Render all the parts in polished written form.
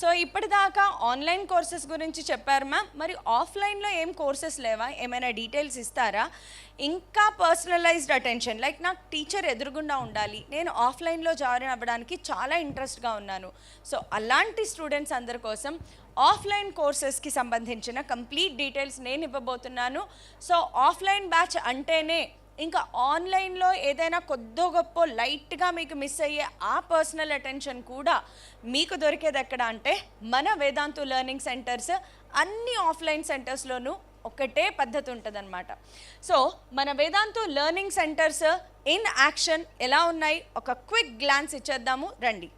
So ఇప్పటిదాకా online courses గురించి చెప్పారు మ్యామ్. మరి ఆఫ్లైన్లో ఏం కోర్సెస్ లేవా? ఏమైనా డీటెయిల్స్ ఇస్తారా? ఇంకా పర్సనలైజ్డ్ అటెన్షన్, లైక్ నాకు టీచర్ ఎదురుగుండా ఉండాలి, నేను ఆఫ్లైన్లో జాయిన్ అవ్వడానికి చాలా ఇంట్రెస్ట్గా ఉన్నాను. సో అలాంటి స్టూడెంట్స్ అందరి కోసం ఆఫ్లైన్ కోర్సెస్కి సంబంధించిన కంప్లీట్ డీటెయిల్స్ నేను ఇవ్వబోతున్నాను. సో ఆఫ్లైన్ బ్యాచ్ అంటేనే ఇంకా ఆన్లైన్లో ఏదైనా కొద్దో గొప్ప లైట్గా మీకు మిస్ అయ్యే ఆ పర్సనల్ అటెన్షన్ కూడా మీకు దొరికేది ఎక్కడ అంటే మన వేదాంతు లెర్నింగ్ సెంటర్స్. అన్ని ఆఫ్లైన్ సెంటర్స్లోనూ ఒకటే పద్ధతి ఉంటుందన్నమాట. సో మన Vedantu learning centres in action ఎలా ఉన్నాయి ఒక క్విక్ గ్లాన్స్ ఇచ్చేద్దాము రండి.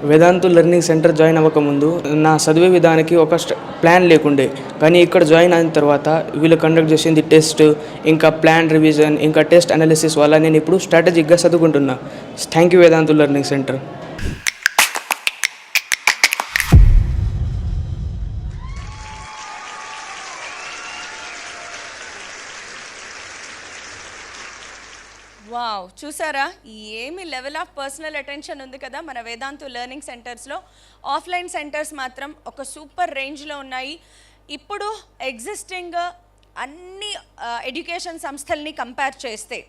వేదాంతు లెర్నింగ్ సెంటర్ జాయిన్ అవ్వకముందు నా చదివే విధానికి ఒక ప్లాన్ లేకుండే, కానీ ఇక్కడ జాయిన్ అయిన తర్వాత వీళ్ళు కండక్ట్ చేసింది టెస్ట్, ఇంకా ప్లాన్ రివిజన్, ఇంకా టెస్ట్ అనాలిసిస్ వల్ల నేను ఇప్పుడు స్ట్రాటజిక్గా చదువుకుంటున్నా. Thank you Vedantu learning centre. Wow, చూసారా ఏమి లెవెల్ ఆఫ్ పర్సనల్ అటెన్షన్ ఉంది కదా మన వేదాంతు లెర్నింగ్ సెంటర్స్లో. ఆఫ్లైన్ సెంటర్స్ మాత్రం ఒక సూపర్ రేంజ్లో ఉన్నాయి. ఇప్పుడు ఎగ్జిస్టింగ్ అన్ని ఎడ్యుకేషన్ సంస్థల్ని కంపేర్ చేస్తే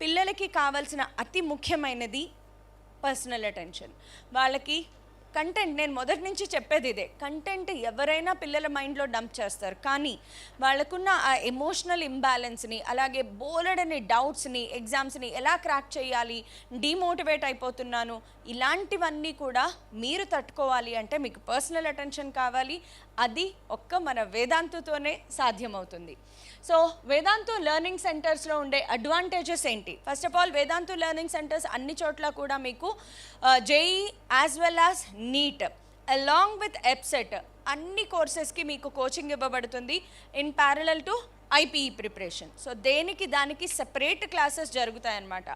పిల్లలకి కావాల్సిన అతి ముఖ్యమైనది పర్సనల్ అటెన్షన్. వాళ్ళకి కంటెంట్, నేను మొదటి నుంచి చెప్పేది ఇదే, కంటెంట్ ఎవరైనా పిల్లల మైండ్లో డంప్ చేస్తారు, కానీ వాళ్ళకున్న ఆ ఎమోషనల్ ఇంబ్యాలెన్స్ని, అలాగే బోలెడని డౌట్స్ని, ఎగ్జామ్స్ని ఎలా క్రాక్ చేయాలి, డిమోటివేట్ అయిపోతున్నాను, ఇలాంటివన్నీ కూడా మీరు తట్టుకోవాలి అంటే మీకు పర్సనల్ అటెన్షన్ కావాలి. అది ఒక్క మన వేదాంతుతోనే సాధ్యమవుతుంది. సో వేదాంతు లెర్నింగ్ సెంటర్స్లో ఉండే అడ్వాంటేజెస్ ఏంటి? First of all, Vedantu learning centres అన్ని చోట్ల కూడా మీకు JEE as well as NEET along with EAPCET అన్ని కోర్సెస్కి మీకు కోచింగ్ ఇవ్వబడుతుంది in parallel to IPE preparation. So దానికి సెపరేట్ క్లాసెస్ జరుగుతాయన్నమాట.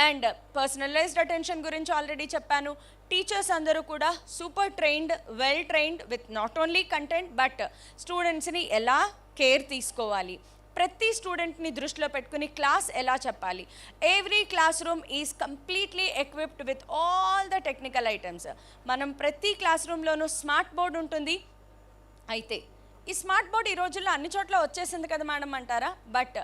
అండ్ పర్సనలైజ్డ్ అటెన్షన్ గురించి ఆల్రెడీ చెప్పాను. టీచర్స్ అందరూ కూడా super trained, well trained with not only content but స్టూడెంట్స్ని ఎలా కేర్ తీసుకోవాలి, ప్రతి స్టూడెంట్ని దృష్టిలో పెట్టుకుని క్లాస్ ఎలా చెప్పాలి. Every class room is completely equipped with all the technical items. మనం ప్రతి క్లాస్ రూమ్లోనూ స్మార్ట్ బోర్డ్ ఉంటుంది. అయితే ఈ స్మార్ట్ బోర్డ్ ఈ రోజుల్లో అన్ని చోట్ల వచ్చేసింది కదా మేడం అంటారా? బట్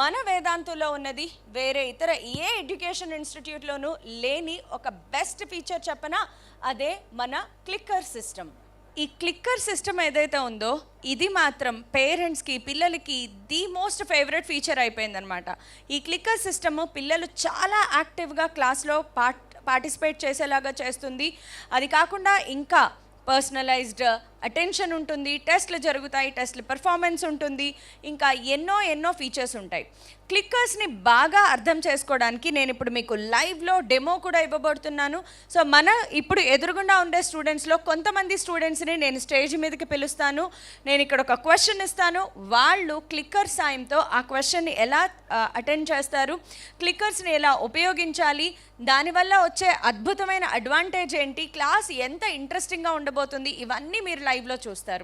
మన వేదాంతులో ఉన్నది వేరే ఇతర ఏ ఎడ్యుకేషన్ ఇన్స్టిట్యూట్లోనూ లేని ఒక బెస్ట్ ఫీచర్ చెప్పనా, అదే మన క్లిక్కర్ సిస్టమ్. ఈ క్లిక్కర్ సిస్టమ్ ఏదైతే ఉందో ఇది మాత్రం పేరెంట్స్కి, పిల్లలకి ది మోస్ట్ ఫేవరెట్ ఫీచర్ అయిపోయిందనమాట. ఈ క్లిక్కర్ సిస్టమ్ పిల్లలు చాలా యాక్టివ్గా క్లాస్లో పార్టిసిపేట్ చేసేలాగా చేస్తుంది. అది కాకుండా ఇంకా పర్సనలైజ్డ్ అటెన్షన్ ఉంటుంది, టెస్ట్లు జరుగుతాయి, టెస్ట్లు పర్ఫార్మెన్స్ ఉంటుంది, ఇంకా ఎన్నో ఫీచర్స్ ఉంటాయి. క్లిక్కర్స్ని బాగా అర్థం చేసుకోవడానికి నేను ఇప్పుడు మీకు లైవ్లో డెమో కూడా ఇవ్వబడుతున్నాను. సో మన ఇప్పుడు ఎదురుగుండా ఉండే స్టూడెంట్స్లో కొంతమంది స్టూడెంట్స్ని నేను స్టేజ్ మీదకి పిలుస్తాను. నేను ఇక్కడ ఒక క్వశ్చన్ ఇస్తాను, వాళ్ళు క్లిక్కర్ సాయంతో ఆ క్వశ్చన్ని ఎలా అటెండ్ చేస్తారు, క్లిక్కర్స్ని ఎలా ఉపయోగించాలి, దానివల్ల వచ్చే అద్భుతమైన అడ్వాంటేజ్ ఏంటి, క్లాస్ ఎంత ఇంట్రెస్టింగ్గా ఉండబోతుంది, ఇవన్నీ మీరు లైవ్లో చూస్తారు.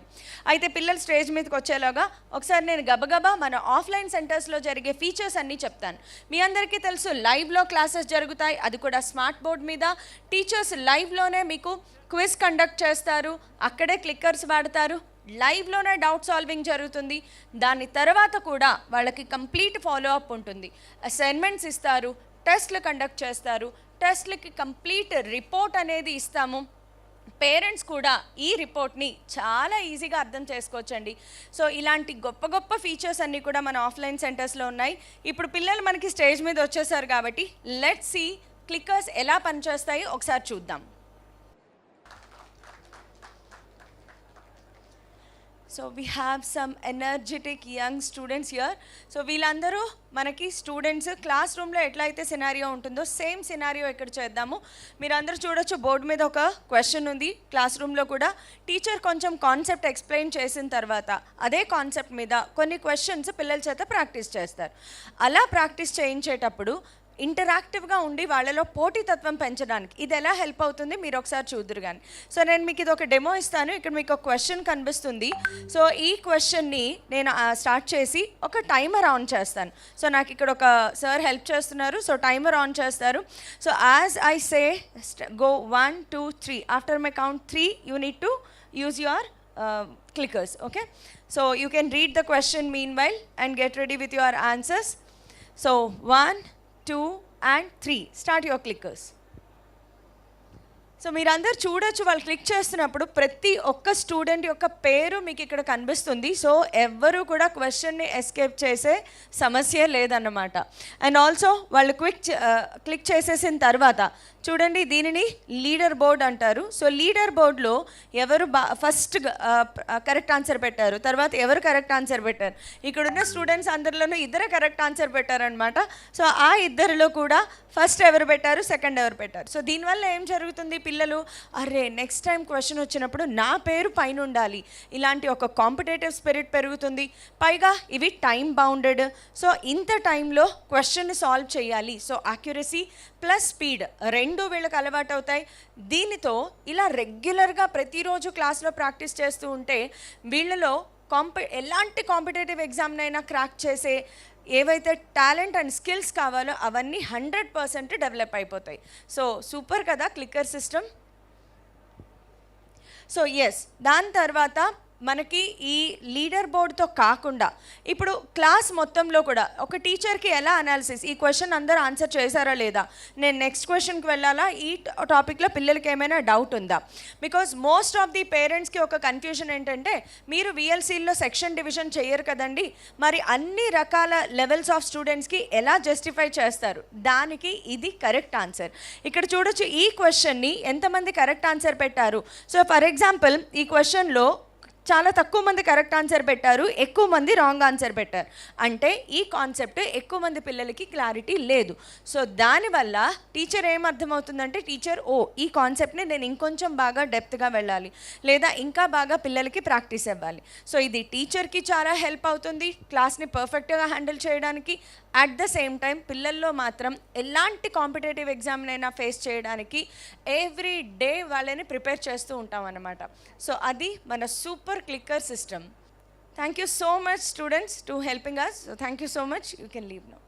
అయితే పిల్లలు స్టేజ్ మీదకి వచ్చేలాగా ఒకసారి నేను గబగబా మన ఆఫ్లైన్ సెంటర్స్లో జరిగే ఫీచర్స్ అన్నీ చెప్తాను. మీ అందరికీ తెలుసు లైవ్లో క్లాసెస్ జరుగుతాయి, అది కూడా స్మార్ట్ బోర్డ్ మీద. టీచర్స్ లైవ్లోనే మీకు క్విజ్ కండక్ట్ చేస్తారు, అక్కడే క్లిక్కర్స్ వాడతారు. లైవ్లోనే డౌట్ సాల్వింగ్ జరుగుతుంది. దాని తర్వాత కూడా వాళ్ళకి కంప్లీట్ ఫాలో అప్ ఉంటుంది. అసైన్మెంట్స్ ఇస్తారు, టెస్ట్లు కండక్ట్ చేస్తారు, టెస్ట్లకి కంప్లీట్ రిపోర్ట్ అనేది ఇస్తాము. పేరెంట్స్ కూడా ఈ రిపోర్ట్ని చాలా ఈజీగా అర్థం చేసుకోవచ్చండి. సో ఇలాంటి గొప్ప గొప్ప ఫీచర్స్ అన్నీ కూడా మన ఆఫ్లైన్ సెంటర్స్లో ఉన్నాయి. ఇప్పుడు పిల్లలు మనకి స్టేజ్ మీద వచ్చేసారు కాబట్టి లెట్స్ సీ క్లిక్కర్స్ ఎలా పనిచేస్తాయో ఒకసారి చూద్దాం. So we have some energetic young students here. So వీళ్ళందరూ మనకి స్టూడెంట్స్ క్లాస్ రూమ్లో ఎట్లయితే సినారియో ఉంటుందో సేమ్ సినారియో ఇక్కడ చేద్దాము. మీరు అందరూ చూడొచ్చు, బోర్డు మీద ఒక క్వశ్చన్ ఉంది. క్లాస్ రూమ్లో కూడా టీచర్ కొంచెం కాన్సెప్ట్ ఎక్స్ప్లెయిన్ చేసిన తర్వాత అదే కాన్సెప్ట్ మీద కొన్ని క్వశ్చన్స్ పిల్లల చేత ప్రాక్టీస్ చేస్తారు. అలా ప్రాక్టీస్ చేయించేటప్పుడు ఇంటరాక్టివ్గా ఉండి వాళ్ళలో పోటీతత్వం పెంచడానికి ఇది ఎలా హెల్ప్ అవుతుంది మీరు ఒకసారి చూద్దరు కానీ. సో నేను మీకు ఇది ఒక డెమో ఇస్తాను. ఇక్కడ మీకు ఒక క్వశ్చన్ కనిపిస్తుంది. సో ఈ క్వశ్చన్ని నేను స్టార్ట్ చేసి ఒక టైమర్ ఆన్ చేస్తాను. సో నాకు ఇక్కడ ఒక సార్ హెల్ప్ చేస్తున్నారు. సో టైమర్ ఆన్ చేస్తారు. So as I say go 1 2 3, after my count 3 you need to use your clickers. Okay, so you can read the question meanwhile and get ready with your answers. So 1 2 and 3, start your clickers. So మీరందరూ చూడొచ్చు, వాళ్ళు click చేస్తున్నప్పుడు ప్రతి ఒక్క student యొక్క పేరు మీకు ఇక్కడ కనిపిస్తుంది. సో ఎవ్వరూ కూడా క్వశ్చన్ని ఎస్కేప్ చేసే సమస్య లేదన్నమాట. అండ్ ఆల్సో వాళ్ళు క్లిక్ చేసేసిన తర్వాత చూడండి, దీనిని లీడర్ బోర్డ్ అంటారు. సో లీడర్ బోర్డ్లో ఎవరు ఫస్ట్ కరెక్ట్ ఆన్సర్ పెట్టారు, తర్వాత ఎవరు కరెక్ట్ ఆన్సర్ పెట్టారు, ఇక్కడున్న స్టూడెంట్స్ అందరిలోనూ ఇద్దరే కరెక్ట్ ఆన్సర్ పెట్టారనమాట. సో ఆ ఇద్దరిలో కూడా ఫస్ట్ ఎవరు పెట్టారు, సెకండ్ ఎవరు పెట్టారు. సో దీనివల్ల ఏం జరుగుతుంది, పిల్లలు అరే నెక్స్ట్ టైం క్వశ్చన్ వచ్చినప్పుడు నా పేరు పైన ఉండాలి, ఇలాంటి ఒక కాంపిటేటివ్ స్పిరిట్ పెరుగుతుంది. పైగా ఇవి టైం బౌండెడ్. సో ఇంత టైంలో క్వశ్చన్ని సాల్వ్ చేయాలి. సో యాక్యురసీ ప్లస్ స్పీడ్ రెండు వీళ్ళకి అలవాటు అవుతాయి. దీనితో ఇలా రెగ్యులర్గా ప్రతిరోజు క్లాస్లో ప్రాక్టీస్ చేస్తూ ఉంటే వీళ్ళలో ఎలాంటి కాంపిటేటివ్ ఎగ్జామ్నైనా క్రాక్ చేసే ఏవైతే టాలెంట్ అండ్ స్కిల్స్ కావాలో అవన్నీ 100% డెవలప్ అయిపోతాయి. సో సూపర్ కదా క్లిక్కర్ సిస్టమ్. సో ఎస్, దాని తర్వాత మనకి ఈ లీడర్ బోర్డ్తో కాకుండా ఇప్పుడు క్లాస్ మొత్తంలో కూడా ఒక టీచర్కి ఎలా అనాలిసిస్, ఈ క్వశ్చన్ అందరూ ఆన్సర్ చేశారా లేదా, నేను నెక్స్ట్ క్వశ్చన్కి వెళ్ళాలా, ఈ టాపిక్లో పిల్లలకి ఏమైనా డౌట్ ఉందా. బికాజ్ మోస్ట్ ఆఫ్ ది పేరెంట్స్కి ఒక కన్ఫ్యూజన్ ఏంటంటే, మీరు విఎల్సీలో సెక్షన్ డివిజన్ చేయరు కదండి, మరి అన్ని రకాల లెవెల్స్ ఆఫ్ స్టూడెంట్స్కి ఎలా జస్టిఫై చేస్తారు. దానికి ఇది కరెక్ట్ ఆన్సర్. ఇక్కడ చూడొచ్చు, ఈ క్వశ్చన్ని ఎంతమంది కరెక్ట్ ఆన్సర్ పెట్టారు. సో ఫర్ ఎగ్జాంపుల్ ఈ క్వశ్చన్లో చాలా తక్కువ మంది కరెక్ట్ ఆన్సర్ పెట్టారు, ఎక్కువ మంది రాంగ్ ఆన్సర్ పెట్టారు. అంటే ఈ కాన్సెప్ట్ ఎక్కువ మంది పిల్లలకి క్లారిటీ లేదు. సో దానివల్ల టీచర్ ఏమర్థమవుతుందంటే, టీచర్ ఈ కాన్సెప్ట్ని నేను ఇంకొంచెం బాగా డెప్త్గా వెళ్ళాలి, లేదా ఇంకా బాగా పిల్లలకి ప్రాక్టీస్ ఇవ్వాలి. సో ఇది టీచర్కి చాలా హెల్ప్ అవుతుంది క్లాస్ని పర్ఫెక్ట్గా హ్యాండిల్ చేయడానికి. అట్ ద సేమ్ టైం పిల్లల్లో మాత్రం ఎలాంటి కాంపిటేటివ్ ఎగ్జామ్నైనా ఫేస్ చేయడానికి ఎవ్రీ డే వాళ్ళని ప్రిపేర్ చేస్తూ ఉంటాం అన్నమాట. సో అది మన super clicker system. Thank you so much students to helping us. So thank you so much. You can leave now.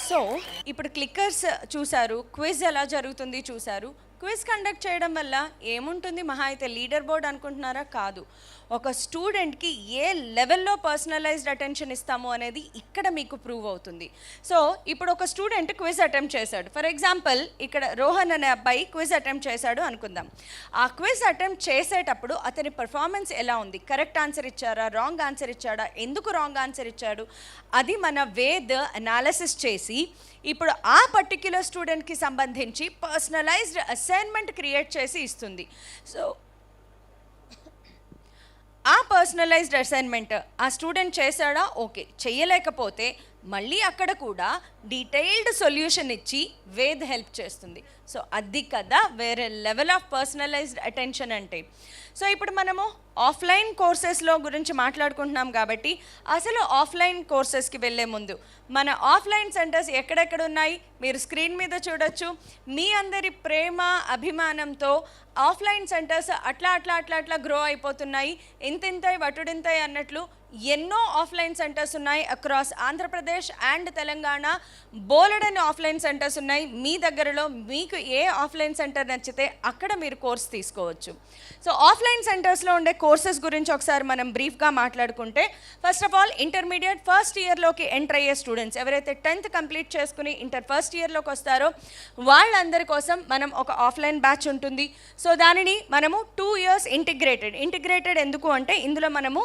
So ఇప్పుడు క్లిక్కర్స్ చూశారు, క్విజ్ ఎలా జరుగుతుంది చూశారు. క్విజ్ కండక్ట్ చేయడం వల్ల ఏముంటుంది, మహా అయితే లీడర్ బోర్డ్ అనుకుంటున్నారా? కాదు. ఒక స్టూడెంట్కి ఏ లెవెల్లో పర్సనలైజ్డ్ అటెన్షన్ ఇస్తాము అనేది ఇక్కడ మీకు ప్రూవ్ అవుతుంది. సో ఇప్పుడు ఒక స్టూడెంట్ క్విజ్ అటెంప్ట్ చేశాడు. ఫర్ ఎగ్జాంపుల్ ఇక్కడ రోహన్ అనే అబ్బాయి క్విజ్ అటెంప్ట్ చేశాడు అనుకుందాం. ఆ క్విజ్ అటెంప్ట్ చేసేటప్పుడు అతని పర్ఫార్మెన్స్ ఎలా ఉంది, కరెక్ట్ ఆన్సర్ ఇచ్చారా, రాంగ్ ఆన్సర్ ఇచ్చాడా, ఎందుకు రాంగ్ ఆన్సర్ ఇచ్చాడు, అది మన వేద్ అనాలిసిస్ చేసి ఇప్పుడు ఆ పర్టిక్యులర్ స్టూడెంట్కి సంబంధించి పర్సనలైజ్డ్ అసైన్మెంట్ క్రియేట్ చేసి ఇస్తుంది. సో ఆ పర్సనలైజ్డ్ అసైన్మెంట్ ఆ స్టూడెంట్ చేశాడా, ఓకే. చెయ్యలేకపోతే మళ్ళీ అక్కడ కూడా డీటెయిల్డ్ సొల్యూషన్ ఇచ్చి వేద్ హెల్ప్ చేస్తుంది. సో అది కదా వేరే లెవెల్ ఆఫ్ పర్సనలైజ్డ్ అటెన్షన్ అంటే. సో ఇప్పుడు మనము ఆఫ్లైన్ కోర్సెస్లో గురించి మాట్లాడుకుంటున్నాం కాబట్టి అసలు ఆఫ్లైన్ కోర్సెస్కి వెళ్ళే ముందు మన ఆఫ్లైన్ సెంటర్స్ ఎక్కడెక్కడ ఉన్నాయి మీరు స్క్రీన్ మీద చూడొచ్చు. మీ అందరి ప్రేమ అభిమానంతో ఆఫ్లైన్ సెంటర్స్ అట్లా గ్రో అయిపోతున్నాయి. ఇంతింతై వటుడింతై అన్నట్లు ఎన్నో ఆఫ్లైన్ సెంటర్స్ ఉన్నాయి అక్రాస్ ఆంధ్రప్రదేశ్ అండ్ తెలంగాణ. బోలెడని ఆఫ్లైన్ సెంటర్స్ ఉన్నాయి మీ దగ్గరలో. మీకు ఏ ఆఫ్లైన్ సెంటర్ నచ్చితే అక్కడ మీరు కోర్స్ తీసుకోవచ్చు. సో ఆఫ్లైన్ సెంటర్స్లో ఉండే కోర్సెస్ గురించి ఒకసారి మనం బ్రీఫ్గా మాట్లాడుకుంటే, first of all intermediate first ఇయర్లోకి ఎంటర్ అయ్యే స్టూడెంట్స్ ఎవరైతే 10th కంప్లీట్ చేసుకుని ఇంటర్ ఫస్ట్ ఇయర్లోకి వస్తారో వాళ్ళందరి కోసం మనం ఒక ఆఫ్లైన్ బ్యాచ్ ఉంటుంది. సో దానిని మనము 2 years ఇంటిగ్రేటెడ్ ఎందుకు అంటే, ఇందులో మనము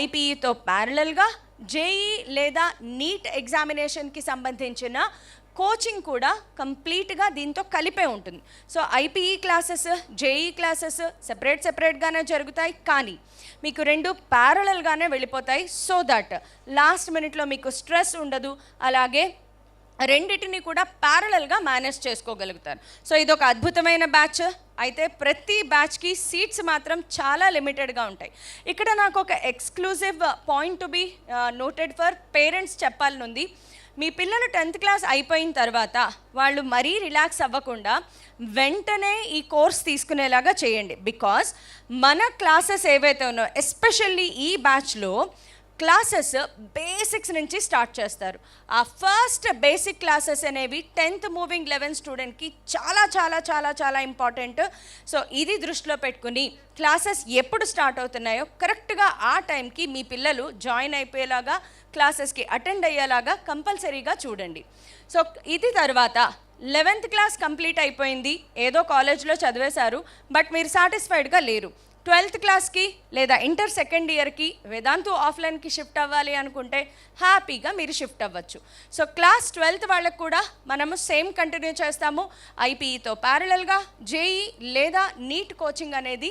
ఐపీఈతో ప్యారలల్గా జేఈ లేదా నీట్ ఎగ్జామినేషన్కి సంబంధించిన కోచింగ్ కూడా కంప్లీట్గా దీంతో కలిపే ఉంటుంది. So IPE classes, JEE classes సెపరేట్గానే జరుగుతాయి, కానీ మీకు 2 ప్యారలల్గానే వెళ్ళిపోతాయి. సో దట్ లాస్ట్ మినిట్లో మీకు స్ట్రెస్ ఉండదు, అలాగే రెండిటిని కూడా ప్యారలల్గా మేనేజ్ చేసుకోగలుగుతారు. సో ఇదొక అద్భుతమైన బ్యాచ్. అయితే ప్రతి బ్యాచ్కి సీట్స్ మాత్రం చాలా లిమిటెడ్గా ఉంటాయి. ఇక్కడ నాకు ఒక exclusive point to be noted for parents చెప్పాలనుంది. మీ పిల్లలు 10th క్లాస్ అయిపోయిన తర్వాత వాళ్ళు మరీ రిలాక్స్ అవ్వకుండా వెంటనే ఈ కోర్స్ తీసుకునేలాగా చేయండి. బికాస్ మన క్లాసెస్ ఏవైతే ఉన్నాయో, ఎస్పెషల్లీ ఈ బ్యాచ్లో క్లాసెస్ బేసిక్స్ నుంచి స్టార్ట్ చేస్తారు. ఆ ఫస్ట్ బేసిక్ క్లాసెస్ అనేవి 10th మూవింగ్ 11 స్టూడెంట్కి చాలా చాలా చాలా చాలా ఇంపార్టెంట్. సో ఇది దృష్టిలో పెట్టుకుని క్లాసెస్ ఎప్పుడు స్టార్ట్ అవుతున్నాయో కరెక్ట్గా ఆ టైంకి మీ పిల్లలు జాయిన్ అయిపోయేలాగా, క్లాసెస్కి అటెండ్ అయ్యేలాగా కంపల్సరీగా చూడండి. సో ఇది తర్వాత 11th క్లాస్ కంప్లీట్ అయిపోయింది, ఏదో కాలేజ్లో చదివేశారు, బట్ మీరు సాటిస్ఫైడ్గా లేరు. 12th క్లాస్కి లేదా ఇంటర్ సెకండ్ ఇయర్కి వేదాంతు ఆఫ్లైన్కి షిఫ్ట్ అవ్వాలి అనుకుంటే హ్యాపీగా మీరు షిఫ్ట్ అవ్వచ్చు. సో క్లాస్ 12th వాళ్ళకు కూడా మనము సేమ్ కంటిన్యూ చేస్తాము. ఐపీఈతో ప్యారలల్గా జేఈ లేదా నీట్ కోచింగ్ అనేది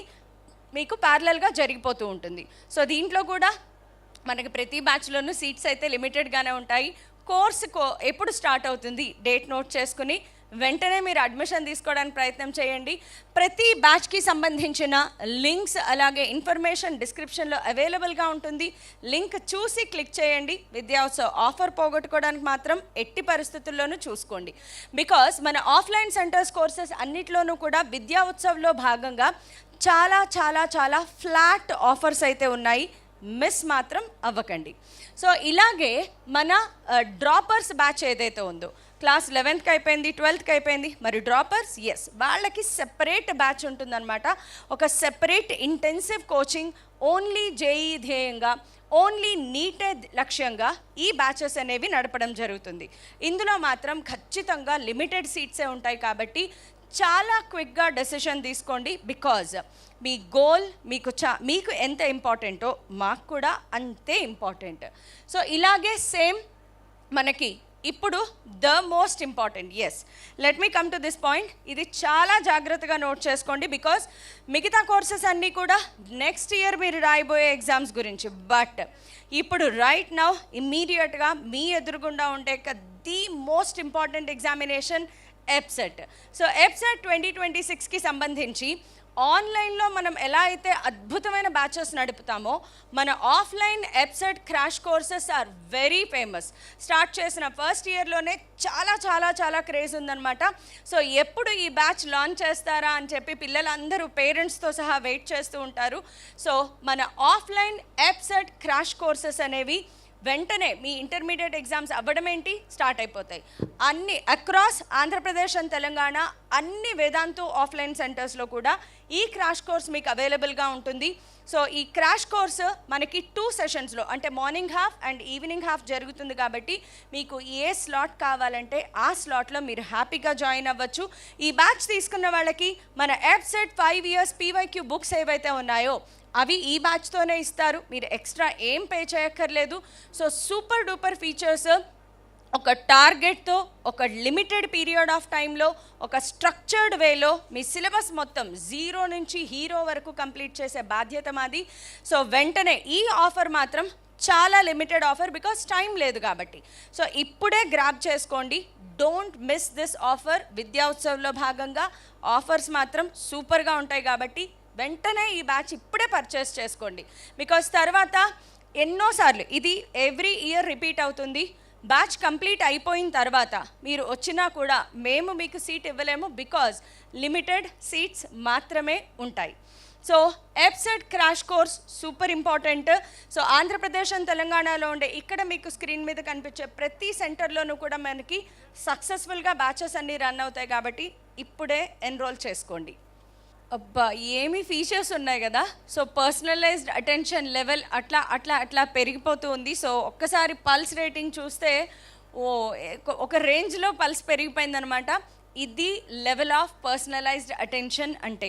మీకు ప్యారలల్గా జరిగిపోతూ ఉంటుంది. సో దీంట్లో కూడా మనకి ప్రతి బ్యాచ్లోనూ సీట్స్ అయితే లిమిటెడ్గానే ఉంటాయి. కోర్సు ఎప్పుడు స్టార్ట్ అవుతుంది డేట్ నోట్ చేసుకుని వెంటనే మీరు అడ్మిషన్ తీసుకోవడానికి ప్రయత్నం చేయండి. ప్రతి బ్యాచ్కి సంబంధించిన లింక్స్ అలాగే ఇన్ఫర్మేషన్ డిస్క్రిప్షన్లో అవైలబుల్గా ఉంటుంది. లింక్ చూసి క్లిక్ చేయండి. విద్యా ఉత్సవ్ ఆఫర్ పోగొట్టుకోవడానికి మాత్రం ఎట్టి పరిస్థితుల్లోనూ చూసుకోండి. బికాస్ మన ఆఫ్లైన్ సెంటర్స్ కోర్సెస్ అన్నిట్లోనూ కూడా విద్యా ఉత్సవ్లో భాగంగా చాలా చాలా చాలా ఫ్లాట్ ఆఫర్స్ అయితే ఉన్నాయి, మిస్ మాత్రం అవ్వకండి. సో ఇలాగే మన డ్రాపర్స్ బ్యాచ్ ఏదైతే ఉందో, క్లాస్ 11th అయిపోయింది, 12th అయిపోయింది, మరి డ్రాపర్స్ ఎస్ వాళ్ళకి సెపరేట్ బ్యాచ్ ఉంటుందన్నమాట. ఒక separate intensive coaching only JEE ధ్యేయంగా, ఓన్లీ నీటే లక్ష్యంగా ఈ బ్యాచెస్ అనేవి నడపడం జరుగుతుంది. ఇందులో మాత్రం ఖచ్చితంగా లిమిటెడ్ సీట్సే ఉంటాయి కాబట్టి చాలా క్విక్గా డెసిషన్ తీసుకోండి. బికాజ్ మీ గోల్ మీకు ఎంత ఇంపార్టెంటో మాకు కూడా అంతే ఇంపార్టెంట్. సో ఇలాగే సేమ్ మనకి ఇప్పుడు the most important, yes let me come to this point. ఇది చాలా జాగ్రత్తగా నోట్ చేసుకోండి. బికాజ్ మిగతా కోర్సెస్ అన్నీ కూడా నెక్స్ట్ ఇయర్ మీరు రాయబోయే ఎగ్జామ్స్ గురించి, బట్ ఇప్పుడు రైట్ నౌ ఇమ్మీడియట్గా మీ ఎదురుగుండా ఉండే the most important examination EAPCET. So EAPCET 2026కి సంబంధించి ఆన్లైన్లో మనం ఎలా అయితే అద్భుతమైన బ్యాచెస్ నడుపుతామో, మన offline EAPCET crash courses are very famous. Start చేసిన ఫస్ట్ ఇయర్లోనే చాలా చాలా చాలా క్రేజ్ ఉందన్నమాట. సో ఎప్పుడు ఈ బ్యాచ్ లాంచ్ చేస్తారా అని చెప్పి పిల్లలందరూ పేరెంట్స్తో సహా వెయిట్ చేస్తూ ఉంటారు. సో మన ఆఫ్లైన్ ఎప్సెట్ క్రాష్ కోర్సెస్ అనేవి వెంటనే మీ ఇంటర్మీడియట్ ఎగ్జామ్స్ అవ్వడం ఏంటి స్టార్ట్ అయిపోతాయి. అన్ని అక్రాస్ ఆంధ్రప్రదేశ్ అండ్ తెలంగాణ అన్ని వేదాంతు ఆఫ్లైన్ సెంటర్స్లో కూడా ఈ క్రాష్ కోర్స్ మీకు అవైలబుల్గా ఉంటుంది. సో ఈ క్రాష్ కోర్స్ మనకి 2 సెషన్స్లో, అంటే morning half and evening half జరుగుతుంది కాబట్టి మీకు ఏ స్లాట్ కావాలంటే ఆ స్లాట్లో మీరు హ్యాపీగా జాయిన్ అవ్వచ్చు. ఈ బ్యాచ్ తీసుకున్న వాళ్ళకి మన ఎప్సెట్ 5 years PYQ బుక్స్ ఏవైతే ఉన్నాయో అవి ఈ బ్యాచ్తోనే ఇస్తారు, మీరు ఎక్స్ట్రా ఏం పే చేయక్కర్లేదు. సో సూపర్ డూపర్ ఫీచర్స్, ఒక టార్గెట్తో, ఒక లిమిటెడ్ పీరియడ్ ఆఫ్ టైంలో, ఒక స్ట్రక్చర్డ్ వేలో మీ సిలబస్ మొత్తం 0 నుంచి హీరో వరకు కంప్లీట్ చేసే బాధ్యత మాది. సో వెంటనే ఈ ఆఫర్ మాత్రం చాలా లిమిటెడ్ ఆఫర్, బికాస్ టైం లేదు కాబట్టి. సో ఇప్పుడే గ్రాబ్ చేసుకోండి, డోంట్ మిస్ దిస్ ఆఫర్. విద్యా ఉత్సవ్లో భాగంగా ఆఫర్స్ మాత్రం సూపర్గా ఉంటాయి కాబట్టి వెంటనే ఈ బ్యాచ్ ఇప్పుడే పర్చేస్ చేసుకోండి. బికాస్ తర్వాత ఎన్నోసార్లు ఇది ఎవ్రీ ఇయర్ రిపీట్ అవుతుంది. బ్యాచ్ కంప్లీట్ అయిపోయిన తర్వాత మీరు వచ్చినా కూడా మేము మీకు సీట్ ఇవ్వలేము, బికాజ్ లిమిటెడ్ సీట్స్ మాత్రమే ఉంటాయి. So EAPCET crash course super important. So Andhra Pradesh and తెలంగాణలో ఉండే ఇక్కడ మీకు స్క్రీన్ మీద కనిపించే ప్రతి సెంటర్లోనూ కూడా మనకి సక్సెస్ఫుల్గా బ్యాచెస్ అన్నీ రన్ అవుతాయి కాబట్టి ఇప్పుడే ఎన్రోల్ చేసుకోండి. అబ్బా ఏమి ఫీచర్స్ ఉన్నాయి కదా. సో పర్సనలైజ్డ్ అటెన్షన్ లెవెల్ అట్లా అట్లా అట్లా పెరిగిపోతూ ఉంది. సో ఒక్కసారి పల్స్ రేటింగ్ చూస్తే ఒక రేంజ్లో పల్స్ పెరిగిపోయిందనమాట. ఇది లెవెల్ ఆఫ్ పర్సనలైజ్డ్ అటెన్షన్ అంటే.